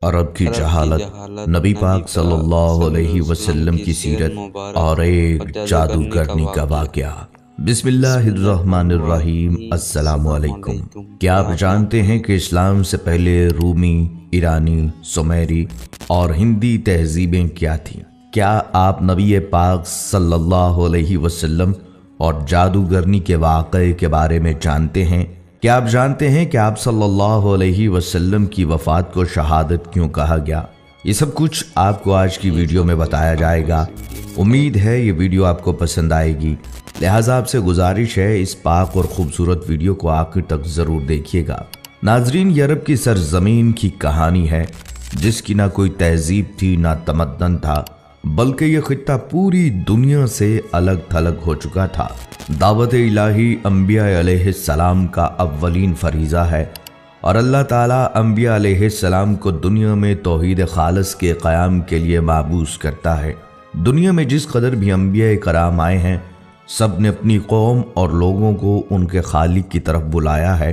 عرب کی جہالت، نبی پاک صلی اللہ علیہ وسلم کی سیرت اور ایک جادوگرنی کا واقعہ۔ بسم اللہ الرحمن الرحیم۔ السلام علیکم۔ کیا آپ جانتے ہیں کہ اسلام سے پہلے رومی، ایرانی، سمیری اور ہندی تہذیبیں کیا تھیں؟ کیا آپ نبی پاک صلی اللہ علیہ وسلم اور جادوگرنی کے واقعے کے بارے میں جانتے ہیں؟ کیا آپ جانتے ہیں کہ آپ صلی اللہ علیہ وسلم کی وفات کو شہادت کیوں کہا گیا؟ یہ سب کچھ آپ کو آج کی ویڈیو میں بتایا جائے گا۔ امید ہے یہ ویڈیو آپ کو پسند آئے گی، لہٰذا آپ سے گزارش ہے اس پاک اور خوبصورت ویڈیو کو آخر تک ضرور دیکھیے گا۔ ناظرین، یہ عرب کی سرزمین کی کہانی ہے جس کی نہ کوئی تہذیب تھی نہ تمدن تھا، بلکہ یہ خطہ پوری دنیا سے الگ تھلگ ہو چکا تھا۔ دعوت الہی انبیاء علیہ السلام کا اولین فریضہ ہے، اور اللہ تعالیٰ انبیاء علیہ السلام کو دنیا میں توحید خالص کے قیام کے لیے مبعوث کرتا ہے۔ دنیا میں جس قدر بھی انبیاء کرام آئے ہیں، سب نے اپنی قوم اور لوگوں کو ان کے خالق کی طرف بلایا ہے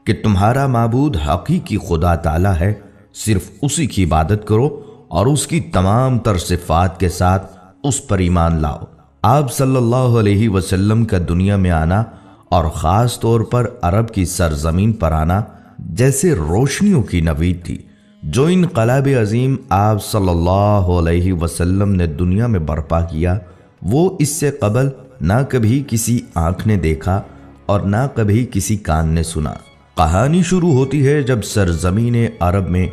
کہ تمہارا معبود حقیقی خدا تعالیٰ ہے، صرف اسی کی عبادت کرو اور اس کی تمام تر صفات کے ساتھ اس پر ایمان لاؤ۔ آپ صلی اللہ علیہ وسلم کا دنیا میں آنا اور خاص طور پر عرب کی سرزمین پر آنا جیسے روشنیوں کی نوید تھی۔ جو انقلاب عظیم آپ صلی اللہ علیہ وسلم نے دنیا میں برپا کیا، وہ اس سے قبل نہ کبھی کسی آنکھ نے دیکھا اور نہ کبھی کسی کان نے سنا۔ کہانی شروع ہوتی ہے جب سرزمین عرب میں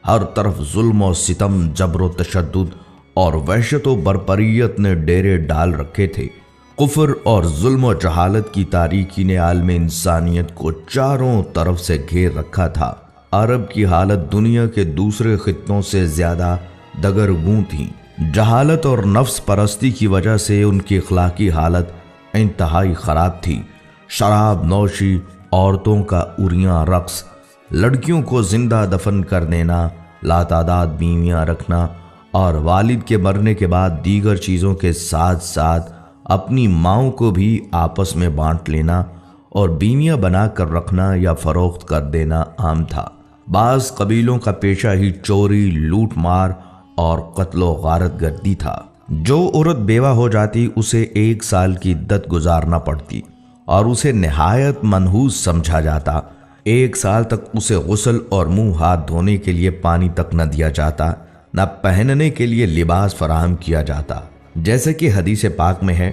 ہر طرف ظلم و ستم، جبر و تشدد اور وحشت و بربریت نے ڈیرے ڈال رکھے تھے۔ کفر اور ظلم و جہالت کی تاریکی نے عالم انسانیت کو چاروں طرف سے گھیر رکھا تھا۔ عرب کی حالت دنیا کے دوسرے خطوں سے زیادہ دگرگوں تھی۔ جہالت اور نفس پرستی کی وجہ سے ان کی اخلاقی حالت انتہائی خراب تھی۔ شراب نوشی، عورتوں کا عریاں رقص، لڑکیوں کو زندہ دفن کر دینا، لاتعداد بیویاں رکھنا اور والد کے مرنے کے بعد دیگر چیزوں کے ساتھ ساتھ اپنی ماؤں کو بھی آپس میں بانٹ لینا اور بیویاں بنا کر رکھنا یا فروخت کر دینا عام تھا۔ بعض قبیلوں کا پیشہ ہی چوری، لوٹ مار اور قتل و غارت گردی تھا۔ جو عورت بیوہ ہو جاتی اسے 1 سال کی عدت گزارنا پڑتی اور اسے نہایت منحوس سمجھا جاتا۔ 1 سال تک اسے غسل اور منہ ہاتھ دھونے کے لیے پانی تک نہ دیا جاتا، نہ پہننے کے لیے لباس فراہم کیا جاتا۔ جیسے کہ حدیث پاک میں ہے،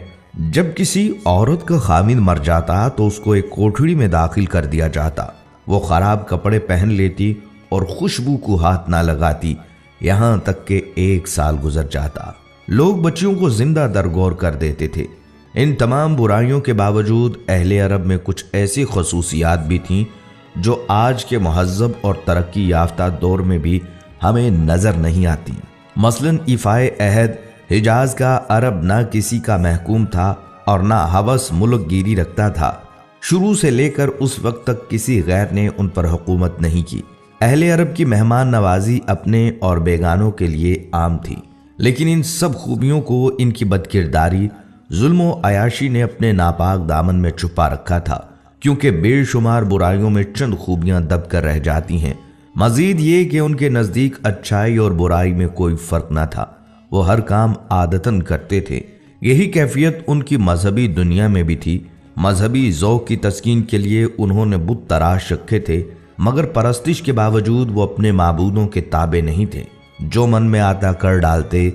جب کسی عورت کا خامند مر جاتا تو اس کو ایک کوٹھڑی میں داخل کر دیا جاتا۔ وہ خراب کپڑے پہن لیتی اور خوشبو کو ہاتھ نہ لگاتی، یہاں تک کہ 1 سال گزر جاتا۔ لوگ بچیوں کو زندہ درگور کر دیتے تھے۔ ان تمام برائیوں کے باوجود اہل عرب میں کچھ ایسی خصوصیات بھی تھیں جو آج کے مہذب اور ترقی یافتہ دور میں بھی ہمیں نظر نہیں آتی۔ مثلاً ایفائے عہد، حجاز کا عرب نہ کسی کا محکوم تھا اور نہ ہوس ملک گیری رکھتا تھا۔ شروع سے لے کر اس وقت تک کسی غیر نے ان پر حکومت نہیں کی۔ اہل عرب کی مہمان نوازی اپنے اور بیگانوں کے لیے عام تھی، لیکن ان سب خوبیوں کو ان کی بدکرداری، ظلم و عیاشی نے اپنے ناپاک دامن میں چھپا رکھا تھا، کیونکہ بے شمار برائیوں میں چند خوبیاں دب کر رہ جاتی ہیں۔ مزید یہ کہ ان کے نزدیک اچھائی اور برائی میں کوئی فرق نہ تھا، وہ ہر کام عادتاً کرتے تھے۔ یہی کیفیت ان کی مذہبی دنیا میں بھی تھی۔ مذہبی ذوق کی تسکین کے لیے انہوں نے بت تراش رکھے تھے، مگر پرستش کے باوجود وہ اپنے معبودوں کے تابع نہیں تھے، جو من میں آتا کر ڈالتے۔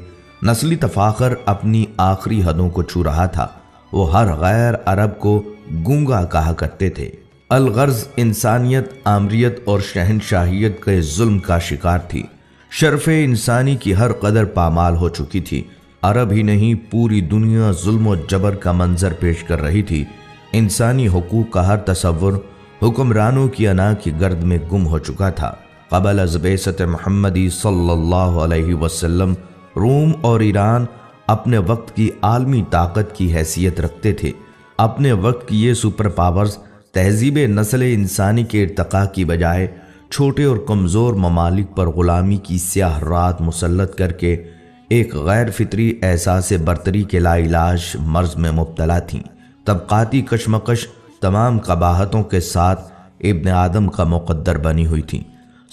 نسلی تفاخر اپنی آخری حدوں کو چھو رہا تھا۔ وہ ہر غیر عرب کو گونگا کہا کرتے تھے۔ الغرض انسانیت، آمریت اور شہنشاہیت کے ظلم کا شکار تھی۔ شرف انسانی کی ہر قدر پامال ہو چکی تھی۔ عرب ہی نہیں، پوری دنیا ظلم و جبر کا منظر پیش کر رہی تھی۔ انسانی حقوق کا ہر تصور حکمرانوں کی انا کی گرد میں گم ہو چکا تھا۔ قبل از بعثت محمدی صلی اللہ علیہ وسلم روم اور ایران اپنے وقت کی عالمی طاقت کی حیثیت رکھتے تھے۔ اپنے وقت کی یہ سپر پاورز تہذیب نسل انسانی کے ارتقاء کی بجائے چھوٹے اور کمزور ممالک پر غلامی کی سیاہ رات مسلط کر کے ایک غیر فطری احساس برتری کے لا علاج مرض میں مبتلا تھیں۔ طبقاتی کشمکش تمام قباحتوں کے ساتھ ابن آدم کا مقدر بنی ہوئی تھی۔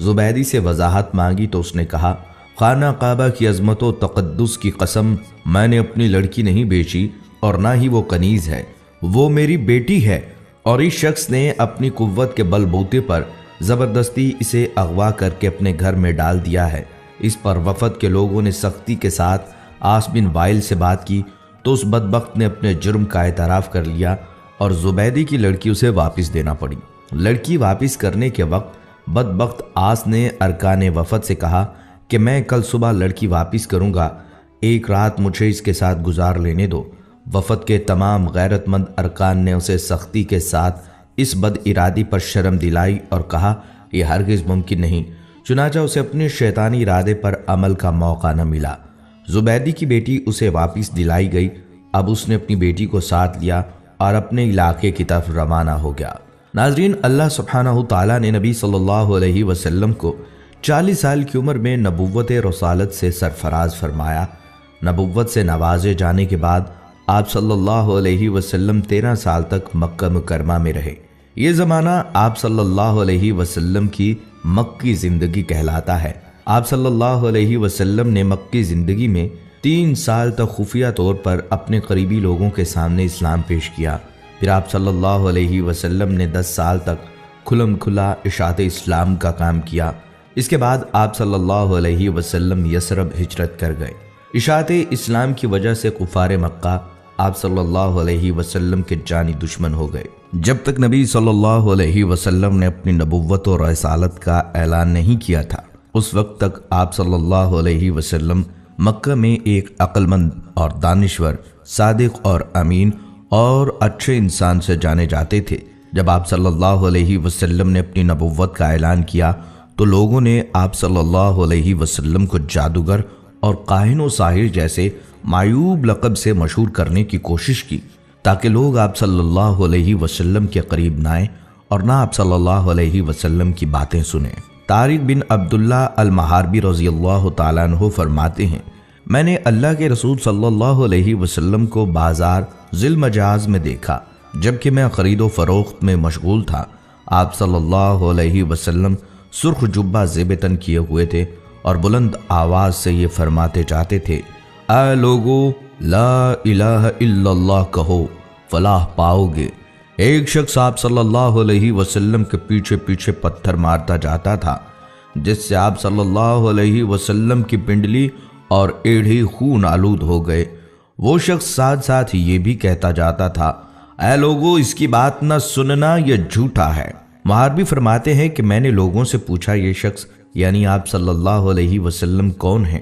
زبیدی سے وضاحت مانگی تو اس نے کہا، خانہ کعبہ کی عظمت و تقدس کی قسم، میں نے اپنی لڑکی نہیں بیچی اور نہ ہی وہ کنیز ہے، وہ میری بیٹی ہے، اور اس شخص نے اپنی قوت کے بل بوتے پر زبردستی اسے اغوا کر کے اپنے گھر میں ڈال دیا ہے۔ اس پر وفد کے لوگوں نے سختی کے ساتھ عاص بن وائل سے بات کی تو اس بدبخت نے اپنے جرم کا اعتراف کر لیا اور زبیدی کی لڑکی اسے واپس دینا پڑی۔ لڑکی واپس کرنے کے وقت بدبخت عاص نے ارکان وفد سے کہا کہ میں کل صبح لڑکی واپس کروں گا، ایک رات مجھے اس کے ساتھ گزار لینے دو۔ وفد کے تمام غیرت مند ارکان نے اسے سختی کے ساتھ اس بد ارادی پر شرم دلائی اور کہا یہ ہرگز ممکن نہیں، چنانچہ اسے اپنے شیطانی ارادے پر عمل کا موقع نہ ملا۔ زبیدی کی بیٹی اسے واپس دلائی گئی۔ اب اس نے اپنی بیٹی کو ساتھ لیا اور اپنے علاقے کی طرف روانہ ہو گیا۔ ناظرین، اللہ سبحانہ تعالیٰ نے نبی صلی اللہ علیہ وسلم کو 40 سال کی عمر میں نبوت رسالت سے سرفراز فرمایا۔ نبوت سے نوازے جانے کے بعد آپ صلی اللہ علیہ وسلم 13 سال تک مکہ مکرمہ میں رہے۔ یہ زمانہ آپ صلی اللہ علیہ وسلم کی مکی زندگی کہلاتا ہے۔ آپ صلی اللہ علیہ وسلم نے مکی زندگی میں 3 سال تک خفیہ طور پر اپنے قریبی لوگوں کے سامنے اسلام پیش کیا۔ پھر آپ صلی اللہ علیہ وسلم نے 10 سال تک کھلم کھلا اشاعت اسلام کا کام کیا۔ اس کے بعد آپ صلی اللہ علیہ وسلم یثرب ہجرت کر گئے۔ اشاعت اسلام کی وجہ سے کفار مکہ آپ صلی اللہ علیہ وسلم کے جانی دشمن ہو گئے۔ جب تک نبی صلی اللہ علیہ وسلم نے اپنی نبوت اور رسالت کا اعلان نہیں کیا تھا، اس وقت تک آپ صلی اللہ علیہ وسلم مکہ میں ایک عقل مند اور دانشور، صادق اور امین اور اچھے انسان سے جانے جاتے تھے۔ جب آپ صلی اللہ علیہ وسلم نے اپنی نبوت کا اعلان کیا تو لوگوں نے آپ صلی اللہ علیہ وسلم کو جادوگر اور کاہن و ساحر جیسے معیوب لقب سے مشہور کرنے کی کوشش کی تاکہ لوگ آپ صلی اللہ علیہ وسلم کے قریب نہ آئیں اور نہ آپ صلی اللہ علیہ وسلم کی باتیں سنیں۔ طارق بن عبداللہ المحاربی رضی اللہ تعالیٰ عنہ فرماتے ہیں، میں نے اللہ کے رسول صلی اللہ علیہ وسلم کو بازار ذی المجاز میں دیکھا جبکہ میں خرید و فروخت میں مشغول تھا۔ آپ صلی اللہ علیہ وسلم سرخ جبہ زیب تن کیے ہوئے تھے اور بلند آواز سے یہ فرماتے جاتے تھے، اے لوگو لا الہ الا اللہ کہو فلاح پاؤ گے۔ ایک شخص آپ صلی اللہ علیہ وسلم کے پیچھے پیچھے پتھر مارتا جاتا تھا جس سے آپ صلی اللہ علیہ وسلم کی پنڈلی اور ایڑھی خون آلود ہو گئے۔ وہ شخص ساتھ ساتھ یہ بھی کہتا جاتا تھا، اے لوگو اس کی بات نہ سننا، یہ جھوٹا ہے۔ محاربی فرماتے ہیں کہ میں نے لوگوں سے پوچھا یہ شخص یعنی آپ صلی اللہ علیہ وسلم کون ہیں؟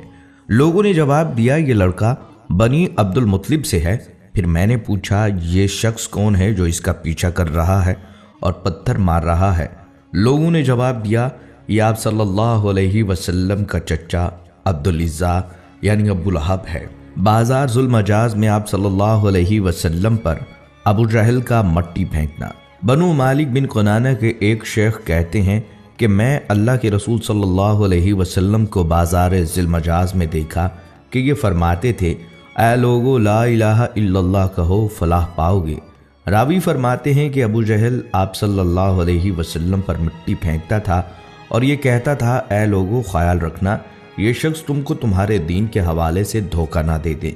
لوگوں نے جواب دیا یہ لڑکا بنی عبد المطلب سے ہے۔ پھر میں نے پوچھا یہ شخص کون ہے جو اس کا پیچھا کر رہا ہے اور پتھر مار رہا ہے؟ لوگوں نے جواب دیا یہ آپ صلی اللہ علیہ وسلم کا چچا عبدالعزیٰ یعنی ابو لہب ہے۔ بازار ذی المجاز میں آپ صلی اللہ علیہ وسلم پر ابو جہل کا مٹی پھینکنا۔ بنو مالک بن کنانہ کے ایک شیخ کہتے ہیں کہ میں اللہ کے رسول صلی اللہ علیہ وسلم کو بازار ذی المجاز میں دیکھا کہ یہ فرماتے تھے، اے لوگو لا الہ الا اللہ کہو فلاح پاؤ گے۔ راوی فرماتے ہیں کہ ابو جہل آپ صلی اللہ علیہ وسلم پر مٹی پھینکتا تھا اور یہ کہتا تھا، اے لوگو خیال رکھنا یہ شخص تم کو تمہارے دین کے حوالے سے دھوکہ نہ دے دے،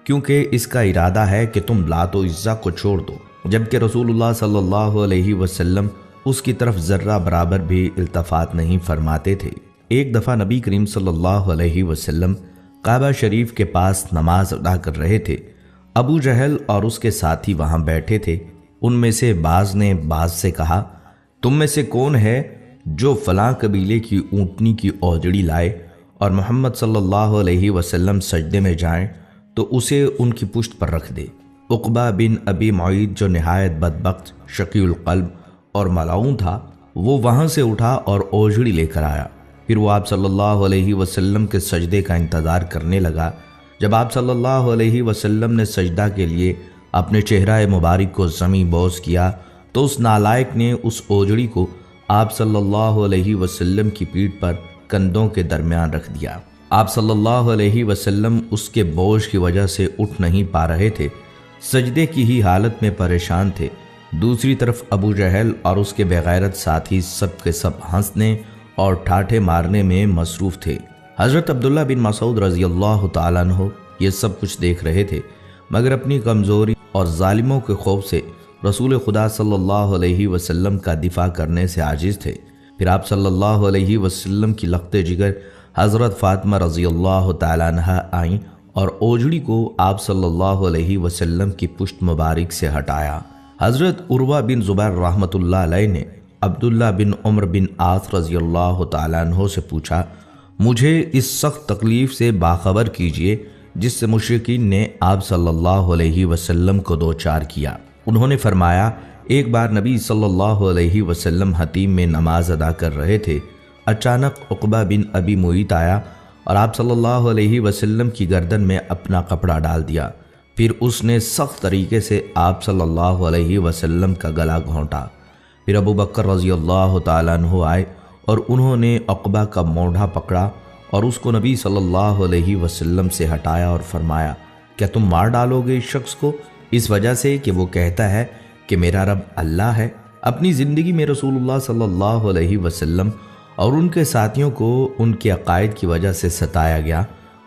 کیونکہ اس کا ارادہ ہے کہ تم لات و عزا کو چھوڑ دو، جبکہ رسول اللہ صلی اللہ علیہ وسلم اس کی طرف ذرہ برابر بھی التفات نہیں فرماتے تھے۔ ایک دفعہ نبی کریم صلی اللہ علیہ وسلم کعبہ شریف کے پاس نماز ادا کر رہے تھے۔ ابو جہل اور اس کے ساتھی وہاں بیٹھے تھے۔ ان میں سے بعض نے بعض سے کہا، تم میں سے کون ہے جو فلاں قبیلے کی اونٹنی کی اوجڑی لائے اور محمد صلی اللہ علیہ وسلم سجدے میں جائیں تو اسے ان کی پشت پر رکھ دے۔ عقبہ بن ابی معیط جو نہایت بدبخت، شقی القلب اور ملعون تھا، وہ وہاں سے اٹھا اور اوجڑی لے کر آیا۔ پھر وہ آپ صلی اللہ علیہ وسلم کے سجدے کا انتظار کرنے لگا۔ جب آپ صلی اللہ علیہ وسلم نے سجدہ کے لیے اپنے چہرہ مبارک کو زمیں بوس کیا تو اس نالائق نے اس اوجڑی کو آپ صلی اللہ علیہ وسلم کی پیٹھ پر کندھوں کے درمیان رکھ دیا۔ آپ صلی اللہ علیہ وسلم اس کے بوجھ کی وجہ سے اٹھ نہیں پا رہے تھے، سجدے کی ہی حالت میں پریشان تھے۔ دوسری طرف ابو جہل اور اس کے بے غیرت ساتھی سب کے سب ہنسنے اور ٹھاٹھے مارنے میں مصروف تھے۔ حضرت عبداللہ بن مسعود رضی اللہ تعالیٰ عنہ یہ سب کچھ دیکھ رہے تھے، مگر اپنی کمزوری اور ظالموں کے خوف سے رسول خدا صلی اللہ علیہ وسلم کا دفاع کرنے سے عاجز تھے۔ پھر آپ صلی اللہ علیہ وسلم کی لخت جگر حضرت فاطمہ رضی اللہ تعالیٰ عنہ آئیں اور اوجڑی کو آپ صلی اللہ علیہ وسلم کی پشت مبارک سے ہٹایا۔ حضرت عروہ بن زبیر رحمۃ اللہ علیہ نے عبداللہ بن عمر بن عاص رضی اللہ تعالیٰ عنہ سے پوچھا، مجھے اس سخت تکلیف سے باخبر کیجئے جس سے مشرکین نے آپ صلی اللہ علیہ وسلم کو دوچار کیا۔ انہوں نے فرمایا، ایک بار نبی صلی اللہ علیہ وسلم حتیم میں نماز ادا کر رہے تھے، اچانک عقبہ بن ابی معیط آیا اور آپ صلی اللہ علیہ وسلم کی گردن میں اپنا کپڑا ڈال دیا۔ پھر اس نے سخت طریقے سے آپ صلی اللہ علیہ وسلم کا گلا گھونٹا۔ پھر ابو بکر رضی اللہ تعالیٰ عنہ آئے اور انہوں نے عقبہ کا موڈھا پکڑا اور اس کو نبی صلی اللہ علیہ وسلم سے ہٹایا اور فرمایا، کیا تم مار ڈالو گے اس شخص کو اس وجہ سے کہ وہ کہتا ہے کہ میرا رب اللہ ہے؟ اپنی زندگی میں رسول اللہ صلی اللہ علیہ وسلم اور ان کے ساتھیوں کو ان کے عقائد کی وجہ سے ستایا گیا،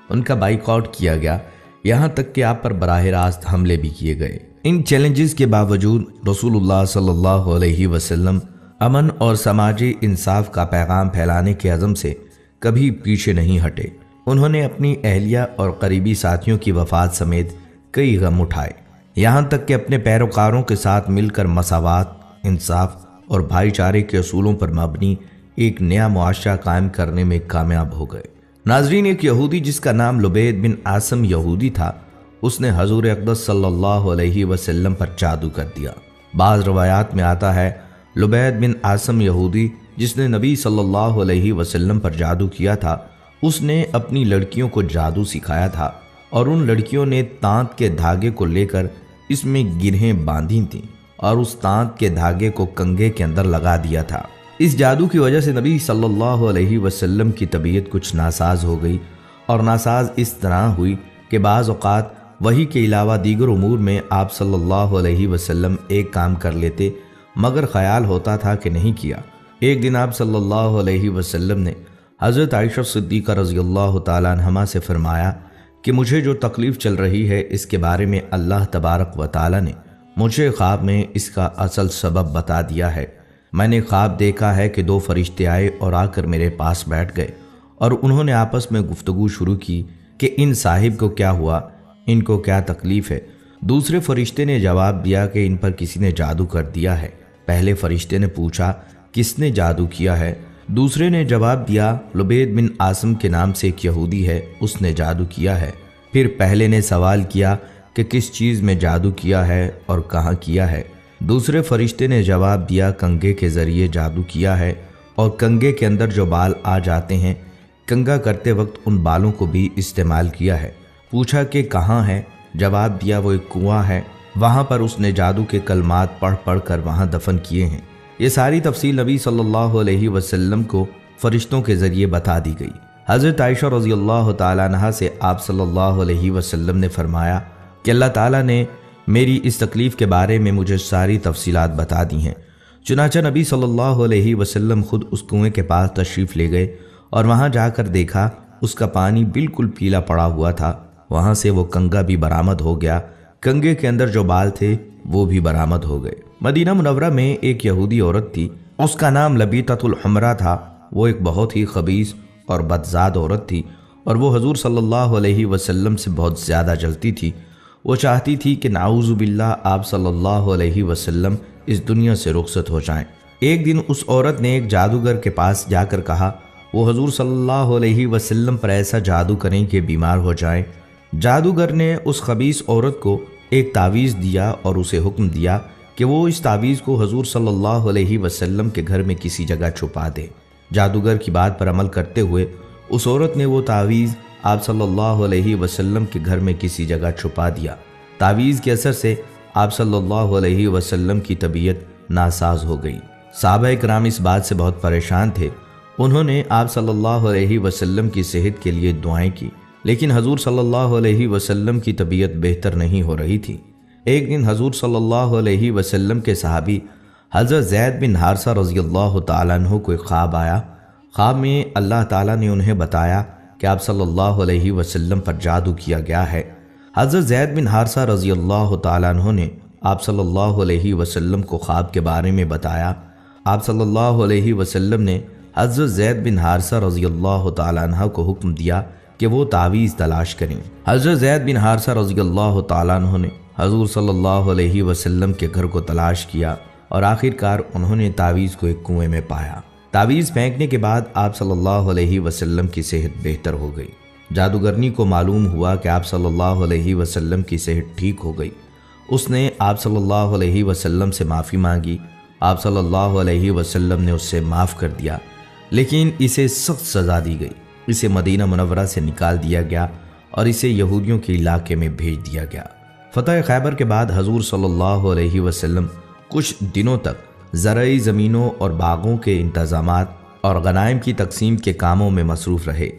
ان کا بائیکاٹ کیا گیا، یہاں تک کہ آپ پر براہ راست حملے بھی کیے گئے۔ ان چیلنجز کے باوجود رسول اللہ صلی اللہ علیہ وسلم امن اور سماجی انصاف کا پیغام پھیلانے کے عزم سے کبھی پیچھے نہیں ہٹے۔ انہوں نے اپنی اہلیہ اور قریبی ساتھیوں کی وفات سمیت کئی غم اٹھائے، یہاں تک کہ اپنے پیروکاروں کے ساتھ مل کر مساوات، انصاف اور بھائی چارے کے اصولوں پر مبنی ایک نیا معاشرہ قائم کرنے میں کامیاب ہو گئے۔ ناظرین، ایک یہودی جس کا نام لبید بن عاصم یہودی تھا، اس نے حضور اقدس صلی اللہ علیہ وسلم پر جادو کر دیا۔ بعض روایات میں آتا ہے لبید بن عاصم یہودی جس نے نبی صلی اللہ علیہ وسلم پر جادو کیا تھا، اس نے اپنی لڑکیوں کو جادو سکھایا تھا اور ان لڑکیوں نے تانت کے دھاگے کو لے کر اس میں گرہیں باندھی تھیں اور اس تانت کے دھاگے کو کنگھے کے اندر لگا دیا تھا۔ اس جادو کی وجہ سے نبی صلی اللہ علیہ وسلم کی طبیعت کچھ ناساز ہو گئی، اور ناساز اس طرح ہوئی کہ بعض اوقات وحی کے علاوہ دیگر امور میں آپ صلی اللہ علیہ وسلم ایک کام کر لیتے مگر خیال ہوتا تھا کہ نہیں کیا۔ ایک دن آپ صلی اللہ علیہ وسلم نے حضرت عائشہ صدیقہ رضی اللہ تعالیٰ عنہا سے فرمایا کہ مجھے جو تکلیف چل رہی ہے اس کے بارے میں اللہ تبارک و تعالیٰ نے مجھے خواب میں اس کا اصل سبب بتا دیا ہے۔ میں نے خواب دیکھا ہے کہ دو فرشتے آئے اور آ کر میرے پاس بیٹھ گئے اور انہوں نے آپس میں گفتگو شروع کی کہ ان صاحب کو کیا ہوا، ان کو کیا تکلیف ہے۔ دوسرے فرشتے نے جواب دیا کہ ان پر کسی نے جادو کر دیا ہے۔ پہلے فرشتے نے پوچھا کس نے جادو کیا ہے؟ دوسرے نے جواب دیا لبید بن عاصم کے نام سے ایک یہودی ہے، اس نے جادو کیا ہے۔ پھر پہلے نے سوال کیا کہ کس چیز میں جادو کیا ہے اور کہاں کیا ہے؟ دوسرے فرشتے نے جواب دیا کنگھے کے ذریعے جادو کیا ہے اور کنگھے کے اندر جو بال آ جاتے ہیں کنگھا کرتے وقت ان بالوں کو بھی استعمال کیا ہے۔ پوچھا کہ کہاں ہے؟ جواب دیا وہ ایک کنواں ہے، وہاں پر اس نے جادو کے کلمات پڑھ پڑھ کر وہاں دفن کیے ہیں۔ یہ ساری تفصیل نبی صلی اللہ علیہ وسلم کو فرشتوں کے ذریعے بتا دی گئی۔ حضرت عائشہ رضی اللہ تعالیٰ عنہا سے آپ صلی اللہ علیہ وسلم نے فرمایا کہ اللہ تعالیٰ نے میری اس تکلیف کے بارے میں مجھے ساری تفصیلات بتا دی ہیں۔ چنانچہ نبی صلی اللہ علیہ وسلم خود اس کنویں کے پاس تشریف لے گئے اور وہاں جا کر دیکھا اس کا پانی بالکل پیلا پڑا ہوا تھا۔ وہاں سے وہ کنگھا بھی برآمد ہو گیا، کنگھے کے اندر جو بال تھے وہ بھی برآمد ہو گئے۔ مدینہ منورہ میں ایک یہودی عورت تھی، اس کا نام لبیطۃ الحمرا تھا۔ وہ ایک بہت ہی خبیث اور بدذات عورت تھی اور وہ حضور صلی اللہ علیہ وسلم سے بہت زیادہ جلتی تھی۔ وہ چاہتی تھی کہ نعوذ باللہ آپ صلی اللہ علیہ وسلم اس دنیا سے رخصت ہو جائیں۔ ایک دن اس عورت نے ایک جادوگر کے پاس جا کر کہا وہ حضور صلی اللہ علیہ وسلم پر ایسا جادو کریں کہ بیمار ہو جائیں۔ جادوگر نے اس خبیث عورت کو ایک تعویذ دیا اور اسے حکم دیا کہ وہ اس تعویذ کو حضور صلی اللہ علیہ وسلم کے گھر میں کسی جگہ چھپا دے۔ جادوگر کی بات پر عمل کرتے ہوئے اس عورت نے وہ تعویذ آپ صلی اللہ علیہ وسلم کے گھر میں کسی جگہ چھپا دیا۔ تعویذ کے اثر سے آپ صلی اللہ علیہ وسلم کی طبیعت ناساز ہو گئی۔ صحابہ کرام اس بات سے بہت پریشان تھے۔ انہوں نے آپ صلی اللہ علیہ وسلم کی صحت کے لیے دعائیں کی، لیکن حضور صلی اللہ علیہ وسلم کی طبیعت بہتر نہیں ہو رہی تھی۔ ایک دن حضور صلی اللہ علیہ وسلم کے صحابی حضرت زید بن حارثہ رضی اللہ تعالیٰ عنہ کو ایک خواب آیا۔ خواب میں اللہ تعالیٰ نے انہیں بتایا کہ آپ صلی اللہ علیہ وسلم پر جادو کیا گیا ہے۔ حضرت زید بن حارثہ رضی اللہ تعالیٰ عنہ نے آپ صلی اللہ علیہ وسلم کو خواب کے بارے میں بتایا۔ آپ صلی اللہ علیہ وسلم نے حضرت زید بن حارثہ رضی اللہ تعالیٰ عنہ کو حکم دیا کہ وہ تعویذ تلاش کریں۔ حضرت زید بن حارثہ رضی اللہ تعالیٰ عنہ نے حضور صلی اللہ علیہ وسلم کے گھر کو تلاش کیا اور آخرکار انہوں نے تعویذ کو ایک کنویں میں پایا۔ تعویذ پھینکنے کے بعد آپ صلی اللہ علیہ وسلم کی صحت بہتر ہو گئی۔ جادوگرنی کو معلوم ہوا کہ آپ صلی اللہ علیہ وسلم کی صحت ٹھیک ہو گئی۔ اس نے آپ صلی اللہ علیہ وسلم سے معافی مانگی۔ آپ صلی اللہ علیہ وسلم نے اس سے معاف کر دیا، لیکن اسے سخت سزا دی گئی۔ اسے مدینہ منورہ سے نکال دیا گیا اور اسے یہودیوں کے علاقے میں بھیج دیا گیا۔ فتح خیبر کے بعد حضور صلی اللہ علیہ وسلم کچھ دنوں تک زرعی زمینوں اور باغوں کے انتظامات اور غنائم کی تقسیم کے کاموں میں مصروف رہے۔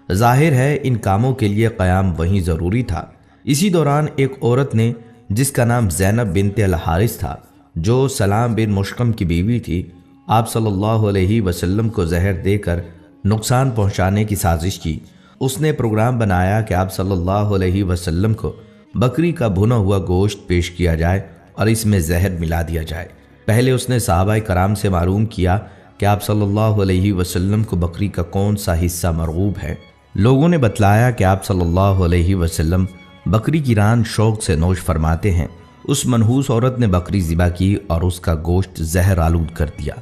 ظاہر ہے ان کاموں کے لیے قیام وہیں ضروری تھا۔ اسی دوران ایک عورت نے جس کا نام زینب بنت الحارث تھا، جو سلام بن مشکم کی بیوی تھی، آپ صلی اللہ علیہ وسلم کو زہر دے کر نقصان پہنچانے کی سازش کی۔ اس نے پروگرام بنایا کہ آپ صلی اللہ علیہ وسلم کو بکری کا بھنا ہوا گوشت پیش کیا جائے اور اس میں زہر ملا دیا جائے۔ پہلے اس نے صحابہ کرام سے معلوم کیا کہ آپ صلی اللہ علیہ وسلم کو بکری کا کون سا حصہ مرغوب ہے۔ لوگوں نے بتلایا کہ آپ صلی اللہ علیہ وسلم بکری کی ران شوق سے نوش فرماتے ہیں۔ اس منحوس عورت نے بکری ذبح کی اور اس کا گوشت زہر آلود کر دیا۔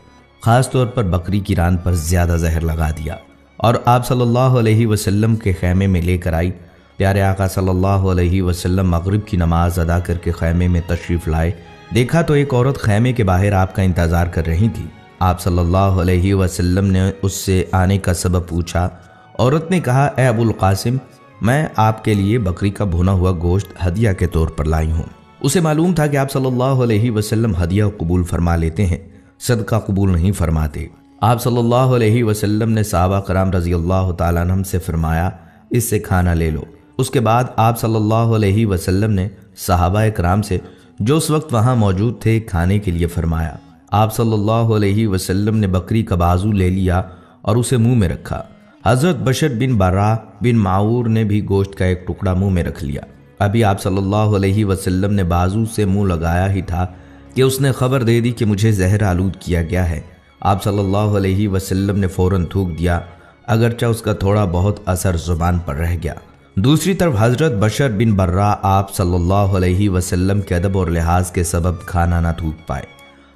خاص طور پر بکری کی ران پر زیادہ زہر لگا دیا اور آپ صلی اللہ علیہ وسلم کے خیمے میں لے کر آئی۔ پیارے آقا صلی اللہ علیہ وسلم مغرب کی نماز ادا کر کے خیمے میں تشریف لائے۔ دیکھا تو ایک عورت خیمے کے باہر آپ کا انتظار کر رہی تھی۔ آپ صلی اللہ علیہ وسلم نے اس سے آنے کا سبب پوچھا۔ عورت نے کہا، اے ابو القاسم، میں آپ کے لیے بکری کا بھنا ہوا گوشت ہدیہ کے طور پر لائی ہوں۔ اسے معلوم تھا کہ آپ صلی اللہ علیہ وسلم ہدیہ قبول فرما لیتے ہیں، صدقہ قبول نہیں فرماتے۔ آپ صلی اللہ علیہ وسلم نے صحابہ کرام رضی اللہ تعالیٰ عنہم سے فرمایا، اس سے کھانا لے لو۔ اس کے بعد آپ صلی اللہ علیہ وسلم نے صحابہ کرام سے جو اس وقت وہاں موجود تھے کھانے کے لیے فرمایا۔ آپ صلی اللہ علیہ وسلم نے بکری کا بازو لے لیا اور اسے منہ میں رکھا۔ حضرت بشر بن برا بن معور نے بھی گوشت کا ایک ٹکڑا منہ میں رکھ لیا۔ ابھی آپ صلی اللہ علیہ وسلم نے بازو سے منہ لگایا ہی تھا کہ اس نے خبر دے دی کہ مجھے زہر آلود کیا گیا ہے۔ آپ صلی اللہ علیہ وسلم نے فوراً تھوک دیا، اگرچہ اس کا تھوڑا بہت اثر زبان پر رہ گیا۔ دوسری طرف حضرت بشر بن برا آپ صلی اللہ علیہ وسلم کے ادب اور لحاظ کے سبب کھانا نہ تھوک پائے،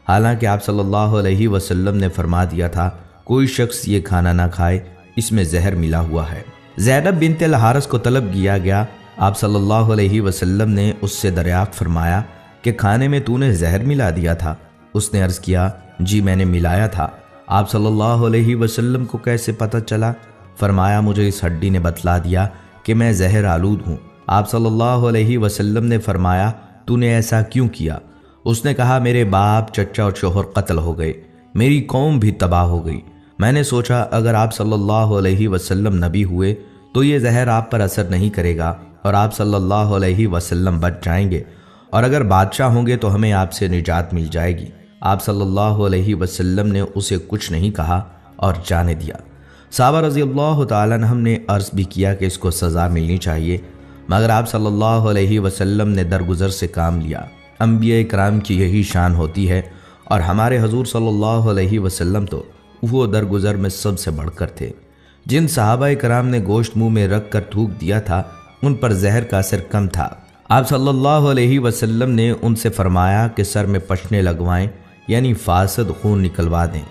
حالانکہ آپ صلی اللہ علیہ وسلم نے فرما دیا تھا کوئی شخص یہ کھانا نہ کھائے، اس میں زہر ملا ہوا ہے۔ زینب بنت الحارث کو طلب کیا گیا۔ آپ صلی اللہ علیہ وسلم نے اس سے دریافت فرمایا کہ کھانے میں تو نے زہر ملا دیا تھا؟ اس نے عرض کیا، جی میں نے ملایا تھا۔ آپ صلی اللہ علیہ وسلم کو کیسے پتہ چلا؟ فرمایا، مجھے اس ہڈی نے بتلا دیا کہ میں زہر آلود ہوں۔ آپ صلی اللہ علیہ وسلم نے فرمایا، تو نے ایسا کیوں کیا؟ اس نے کہا، میرے باپ، چچا اور شوہر قتل ہو گئے، میری قوم بھی تباہ ہو گئی۔ میں نے سوچا اگر آپ صلی اللہ علیہ وسلم نبی ہوئے تو یہ زہر آپ پر اثر نہیں کرے گا اور آپ صلی اللہ علیہ وسلم بچ جائیں گے، اور اگر بادشاہ ہوں گے تو ہمیں آپ سے نجات مل جائے گی۔ آپ صلی اللہ علیہ وسلم نے اسے کچھ نہیں کہا اور جانے دیا۔ صحابہ رضی اللہ تعالیٰ عنہم نے عرض بھی کیا کہ اس کو سزا ملنی چاہیے، مگر آپ صلی اللہ علیہ وسلم نے درگزر سے کام لیا۔ انبیاء کرام کی یہی شان ہوتی ہے، اور ہمارے حضور صلی اللہ علیہ وسلم تو وہ درگزر میں سب سے بڑھ کر تھے۔ جن صحابہ کرام نے گوشت منہ میں رکھ کر تھوک دیا تھا ان پر زہر کا اثر کم تھا۔ آپ صلی اللہ علیہ وسلم نے ان سے فرمایا کہ سر میں پشنے لگوائیں، یعنی فاسد خون نکلوا دیں۔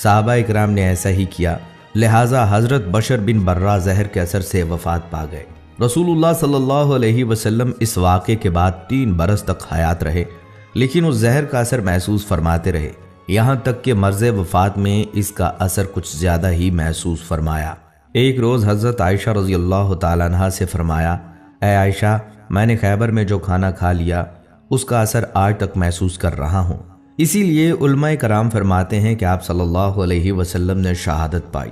صحابہ کرام نے ایسا ہی کیا، لہٰذا حضرت بشر بن برا زہر کے اثر سے وفات پا گئے۔ رسول اللہ صلی اللہ علیہ وسلم اس واقعے کے بعد 3 برس تک حیات رہے، لیکن اس زہر کا اثر محسوس فرماتے رہے، یہاں تک کہ مرض وفات میں اس کا اثر کچھ زیادہ ہی محسوس فرمایا۔ ایک روز حضرت عائشہ رضی اللہ تعالیٰ عنہا سے فرمایا، اے عائشہ، میں نے خیبر میں جو کھانا کھا لیا اس کا اثر آج تک محسوس کر رہا ہوں۔ اسی لیے علماء کرام فرماتے ہیں کہ آپ صلی اللہ علیہ وسلم نے شہادت پائی۔